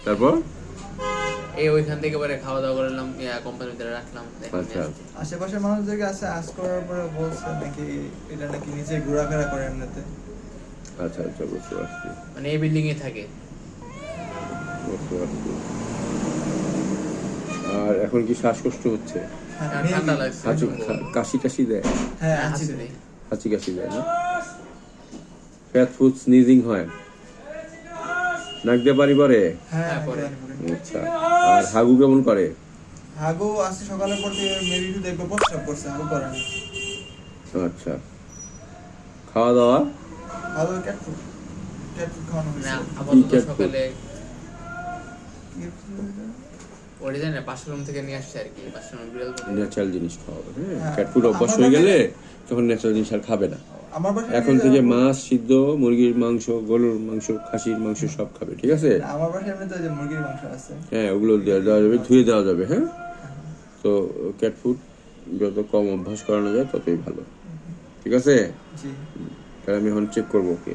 তারপর এই ওইখান থেকে পরে খাওয়া দাওয়া করলাম, কোম্পানির ভিতরে রাখলাম। আচ্ছা আশেপাশের মানুষদেরকে আছে আজ করার পরে বলছে নাকি এটা নাকি নিচে ঘোরাফেরা করে এমনিতে। আচ্ছা আচ্ছা, বুঝতে পারছি মানে এই বিল্ডিং এ থাকে। বুঝতে পারছি। আর এখন কি শ্বাসকষ্ট হচ্ছে? হ্যাঁ, ঠান্ডা maybe। লাগছে। কাশি টাশি দেয়? হ্যাঁ হাঁচি আছে দেয়। হাঁচি কাশি দেয় না? ফ্যাট ফুড স্নিজিং হয়? নাক দিয়ে পানি পড়ে? হ্যাঁ হ্যাঁ, পরে। পরে। আচ্ছা। আর হাগু কেমন করে? হাগু আজকে সকালে পড়তে মেবি একটু দেখবো প্রস্রাব করছে, হাগু করে না। আচ্ছা। খাওয়া দাওয়া? ভালো ক্যাট ফুড খাওয়ানো না হয়েছে। আপাতত cat food? সকালে Cat food এটা? ওটা জানি না, পাশের রুম থেকে নিয়ে আসছে আর কি, পাশের রুম বিড়াল বলে। ন্যাচারাল জিনিস খাওয়াবে। হ্যাঁ, হ্যাঁ। ক্যাট ফুড অভ্যাস আমার হয়ে গেলে বাসায়- তখন ন্যাচারাল জিনিস আর খাবে না। আমার বাসায় এখন নিয়ে থেকে যাবো। মাছ সিদ্ধ, মুরগির মাংস, গরুর মাংস, খাসির মাংস সব খাবে, ঠিক আছে? আমার বাসায় এমনিতে ওই যে মুরগির মাংস আছে। হ্যাঁ, ওগুলো দেওয়া যাবে, ধুয়ে দেওয়া যাবে। হ্যাঁ, তো ক্যাট ফুড যত কম অভ্যাস করানো যায় ততই ভালো, ঠিক আছে? জি। তাহলে আমি এখন চেক করবো ওকে।